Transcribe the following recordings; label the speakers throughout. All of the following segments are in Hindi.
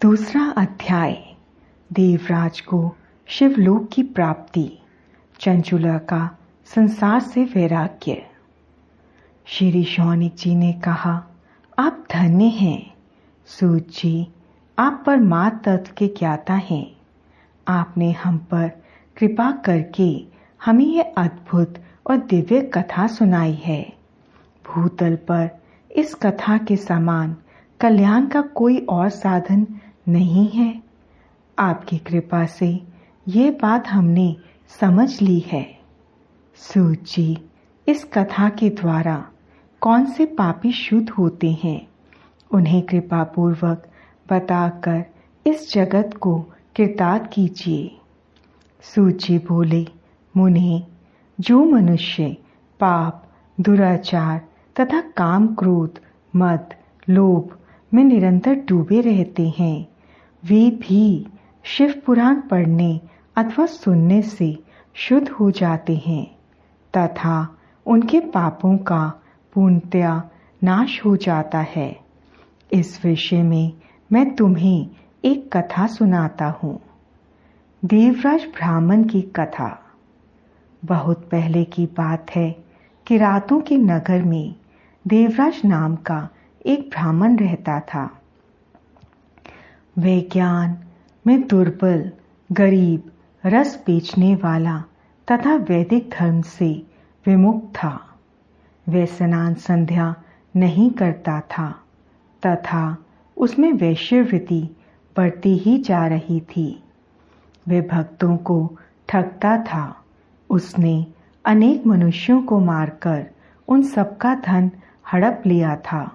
Speaker 1: दूसरा अध्याय। देवराज को शिवलोक की प्राप्ति, चंचुला का संसार से वैराग्य। श्री शौनक जी ने कहा, आप धन्य हैं सूत जी, आप परमात्म तत्व के ज्ञाता हैं। आपने हम पर कृपा करके हमें यह अद्भुत और दिव्य कथा सुनाई है। भूतल पर इस कथा के समान कल्याण का कोई और साधन नहीं है। आपकी कृपा से ये बात हमने समझ ली है। सूत जी, इस कथा के द्वारा कौन से पापी शुद्ध होते हैं, उन्हें कृपा पूर्वक बताकर इस जगत को कृतार्थ कीजिए। सूत जी बोले, मुने, जो मनुष्य पाप, दुराचार तथा काम, क्रोध, मद, लोभ में निरंतर डूबे रहते हैं, वे भी शिव पुराण पढ़ने अथवा सुनने से शुद्ध हो जाते हैं तथा उनके पापों का पूर्णतया नाश हो जाता है। इस विषय में मैं तुम्हें एक कथा सुनाता हूँ। देवराज ब्राह्मण की कथा। बहुत पहले की बात है कि रातों के नगर में देवराज नाम का एक ब्राह्मण रहता था। वह ज्ञान में दुर्बल, गरीब, रस बेचने वाला तथा वैदिक धर्म से विमुक्त था। वह स्नान संध्या नहीं करता था तथा उसमें वैश्यवृत्ति बढ़ती ही जा रही थी। वह भक्तों को ठगता था। उसने अनेक मनुष्यों को मारकर उन सबका धन हड़प लिया था।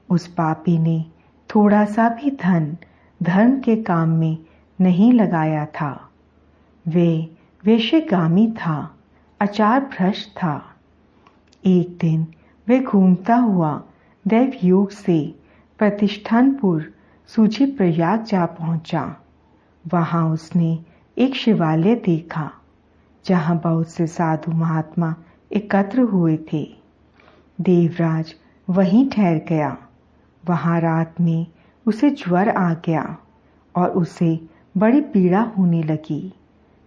Speaker 1: उस पापी ने थोड़ा सा भी धन धर्म के काम में नहीं लगाया था। वे वेश्यगामी था, आचार भ्रष्ट था। एक दिन वह घूमता हुआ दैव योग से प्रतिष्ठानपुर सूची प्रयाग जा पहुंचा। वहां उसने एक शिवालय देखा जहां बहुत से साधु महात्मा एकत्र हुए थे। देवराज वहीं ठहर गया। वहां रात में उसे ज्वर आ गया और उसे बड़ी पीड़ा होने लगी।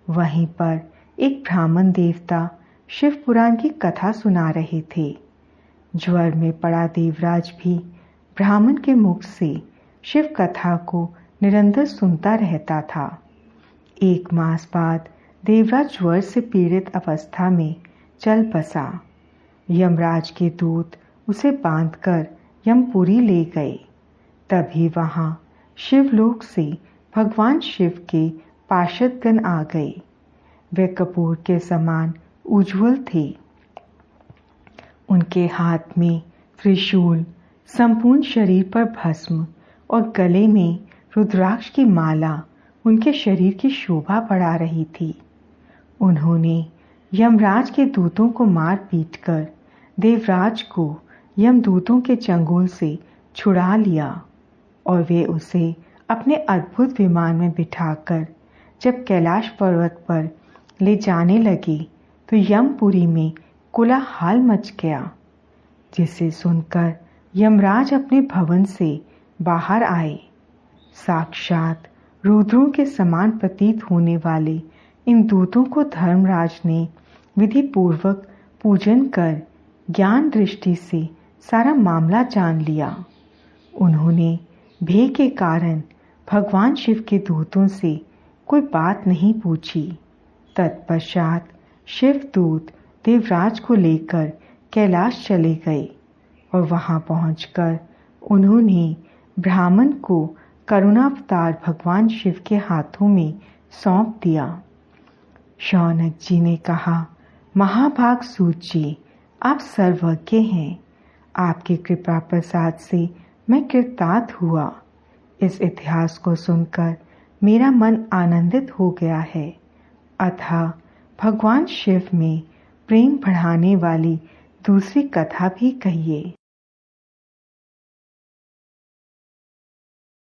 Speaker 1: वहीं पर एक ब्राह्मण देवता शिव पुराण की कथा सुना रहे थे। ज्वर में पड़ा देवराज भी ब्राह्मण के मुख से शिव कथा को निरंतर सुनता रहता था। 1 मास बाद देवराज ज्वर से पीड़ित अवस्था में चल बसा। यमराज के दूत उसे बांधकर यमपुरी ले गए। तभी वहां शिवलोक से भगवान शिव के पार्षदगण आ गए। वे कपूर के समान उज्ज्वल थे। उनके हाथ में त्रिशूल, संपूर्ण शरीर पर भस्म और गले में रुद्राक्ष की माला उनके शरीर की शोभा बढ़ा रही थी। उन्होंने यमराज के दूतों को मार पीट कर देवराज को यमदूतों के चंगुल से छुड़ा लिया और वे उसे अपने अद्भुत विमान में बिठाकर जब कैलाश पर्वत पर ले जाने लगे तो यमपुरी में कोलाहल मच गया, जिसे सुनकर यमराज अपने भवन से बाहर आए। साक्षात रुद्रों के समान प्रतीत होने वाले इन दूतों को धर्मराज ने विधि पूर्वक पूजन कर ज्ञान दृष्टि से सारा मामला जान लिया। उन्होंने भय के कारण भगवान शिव के दूतों से कोई बात नहीं पूछी। तत्पश्चात शिवदूत देवराज को लेकर कैलाश चले गए और वहां पहुंचकर उन्होंने ब्राह्मण को करुणावतार भगवान शिव के हाथों में सौंप दिया। शौनक जी ने कहा, महाभाग सूत जी, आप सर्वज्ञ हैं। आपकी कृपा प्रसाद से मैं कृतार्थ हुआ। इस इतिहास को सुनकर मेरा मन आनंदित हो गया है। अतः भगवान शिव में प्रेम बढ़ाने वाली दूसरी कथा भी कहिए।